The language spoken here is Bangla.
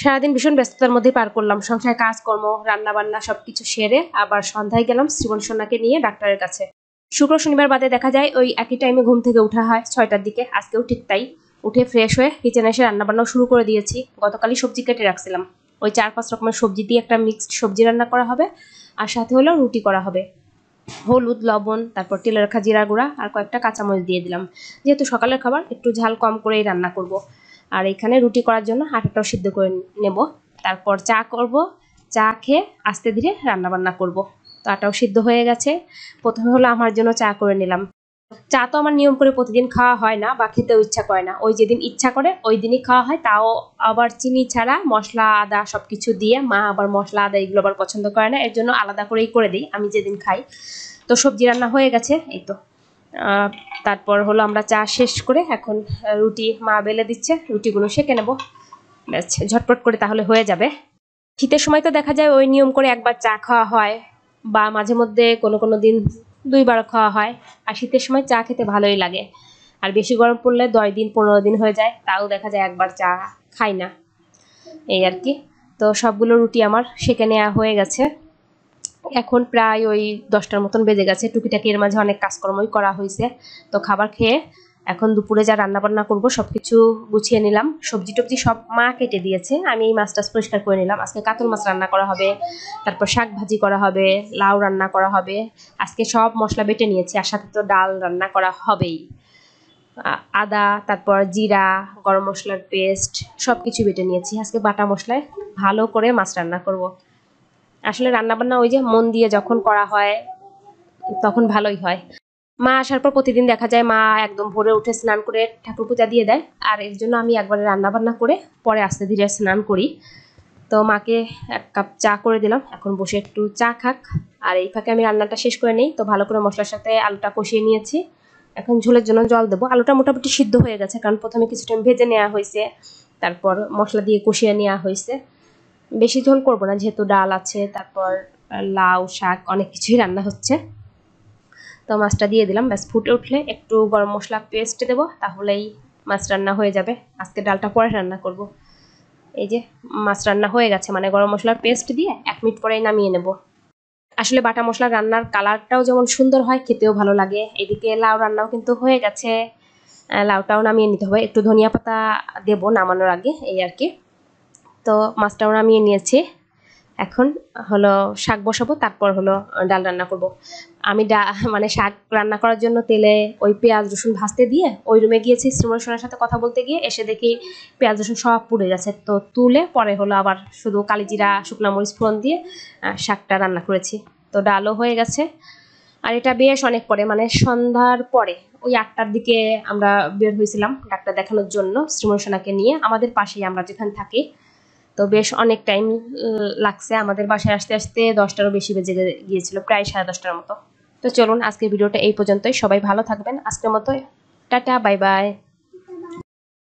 সারাদিন ভীষণ ব্যস্ততার মধ্যে পার করলাম। সংসারে কাজকর্ম, রান্নাবান্না সবকিছু সেরে আবার সন্ধ্যায় গেলাম শ্রীমন সোনাকে নিয়ে ডাক্তারের কাছে। শুক্র শনিবার বাদে দেখা যায় ওই একই টাইমে ঘুম থেকে ওঠা হয় 6টার দিকে। আজকেও ঠিক তাই। উঠে ফ্রেশ হয়ে কিচেনে এসে রান্নাবান্নাও শুরু করে দিয়েছি। গতকালই সবজি কেটে রাখছিলাম। ওই 4-5 রকমের সবজি দিয়ে একটা মিক্সড সবজি রান্না করা হবে, আর সাথে হলো রুটি করা হবে। হলুদ, লবণ, তারপর তেলে রাখা জিরা গুঁড়া আর কয়েকটা কাঁচামরিচ দিয়ে দিলাম। যেহেতু সকালের খাবার, একটু ঝাল কম করেই রান্না করব। আর এখানে রুটি করার জন্য আটাটাও সিদ্ধ করে নেব। তারপর চা করব। চা খেয়ে আস্তে ধীরে রান্নাবান্না করব। তো আটাও সিদ্ধ হয়ে গেছে। প্রথমে হলো আমার জন্য চা করে নিলাম। চা তো আমার নিয়ম করে প্রতিদিন খাওয়া হয় না, বা খেতেও ইচ্ছা করে না। ওই যেদিন ইচ্ছা করে ওই দিনই খাওয়া হয়, তাও আবার চিনি ছাড়া, মশলা আদা সবকিছু দিয়ে। মা আবার মশলা আদা এগুলো আবার পছন্দ করে না, এর জন্য আলাদা করেই করে দিই আমি যেদিন খাই। তো সবজি রান্না হয়ে গেছে, এই তো। তারপর হলো আমরা চা শেষ করে এখন রুটি মা বেলে দিচ্ছে, রুটিগুলো সেঁকে নেব। ব্যাস ঝটপট করে তাহলে হয়ে যাবে। শীতের সময় তো দেখা যায় ওই নিয়ম করে একবার চা খাওয়া হয়, বা মাঝে মধ্যে কোনো দিন 2বার খাওয়া হয়। আর শীতের সময় চা খেতে ভালোই লাগে। আর বেশি গরম পড়লে 10 দিন 15 দিন হয়ে যায়, তাও দেখা যায় একবার চা খাই না, এই আর কি। তো সবগুলো রুটি আমার সেঁকে নেওয়া হয়ে গেছে। এখন প্রায় ওই 10টার মতন বেজে গেছে। টুকিটাকি এর মাঝে অনেক কাজকর্মই করা হয়েছে। তো খাবার খেয়ে এখন দুপুরে যা রান্নাবান্না করব সবকিছু গুছিয়ে নিলাম। সবজি টবজি সব মা কেটে দিয়েছে, আমি এই মাছটা পরিষ্কার করে নিলাম। আজকে কাতল মাছ রান্না করা হবে, তারপর শাক ভাজি করা হবে, লাউ রান্না করা হবে। আজকে সব মশলা বেটে নিয়েছি, আর সাথে তো ডাল রান্না করা হবেই। আদা, তারপর জিরা, গরম মশলার পেস্ট সবকিছু বেটে নিয়েছি। আজকে বাটা মশলায় ভালো করে মাছ রান্না করব। আসলে রান্নাবান্না ওই যে মন দিয়ে যখন করা হয় তখন ভালোই হয়। মা আসার পর প্রতিদিন দেখা যায় মা একদম ভোরে উঠে স্নান করে ঠাকুর পূজা দিয়ে দেয়, আর এর জন্য আমি একবারে রান্নাবান্না করে পরে আস্তে ধীরে স্নান করি। তো মাকে 1 কাপ চা করে দিলাম, এখন বসে একটু চা খাক। আর এই ফাঁকে আমি রান্নাটা শেষ করে নিই। তো ভালো করে মশলার সাথে আলুটা কষিয়ে নিয়েছি, এখন ঝোলের জন্য জল দেবো। আলুটা মোটামুটি সিদ্ধ হয়ে গেছে, কারণ প্রথমে কিছু টাইম ভেজে নেওয়া হয়েছে, তারপর মশলা দিয়ে কষিয়ে নেওয়া হয়েছে। বেশি ঝোল করবো না, যেহেতু ডাল আছে, তারপর লাউ শাক অনেক কিছুই রান্না হচ্ছে। তো মাছটা দিয়ে দিলাম, ব্যাস ফুটে উঠলে একটু গরম মশলা পেস্ট দেবো, তাহলেই মাছ রান্না হয়ে যাবে। আজকে ডালটা পরে রান্না করব। এই যে মাছ রান্না হয়ে গেছে, মানে গরম মশলার পেস্ট দিয়ে 1 মিনিট পরেই নামিয়ে নেব। আসলে বাটা মশলা রান্নার কালারটাও যেমন সুন্দর হয়, খেতেও ভালো লাগে। এদিকে লাউ রান্নাও কিন্তু হয়ে গেছে, লাউটাও নামিয়ে নিতে হবে। একটু ধনিয়া পাতা দেবো নামানোর আগে, এই আর কি। তো মাছটাও নামিয়ে নিয়েছি। এখন হলো শাক বসাবো, তারপর হলো ডাল রান্না করব। আমি মানে শাক রান্না করার জন্য তেলে ওই পেঁয়াজ রসুন ভাজতে দিয়ে ওই রুমে গিয়েছি শ্রীমন সোনার সাথে কথা বলতে গিয়ে, এসে দেখি পেঁয়াজ রসুন সব পুড়ে গেছে। তো তুলে পরে হলো আবার শুধু কালিজিরা শুকনো মরিচ ফোড়ন দিয়ে শাকটা রান্না করেছি। তো ডালও হয়ে গেছে। আর এটা বেশ অনেক পরে, মানে সন্ধ্যার পরে ওই 8টার দিকে আমরা বের হয়েছিলাম ডাক্তার দেখানোর জন্য শ্রীমন সোনাকে নিয়ে। আমাদের পাশেই আমরা যেখানে থাকি। তো বেশ অনেক টাইম লাগছে আমাদের বাসায় আসতে আসতে, 10টারও বেশি বেজে গিয়েছিল, প্রায় 10:30টার মতো। তো চলুন আজকের ভিডিওটা এই পর্যন্তই। সবাই ভালো থাকবেন। আজকের মতো টাটা, বাই বাই।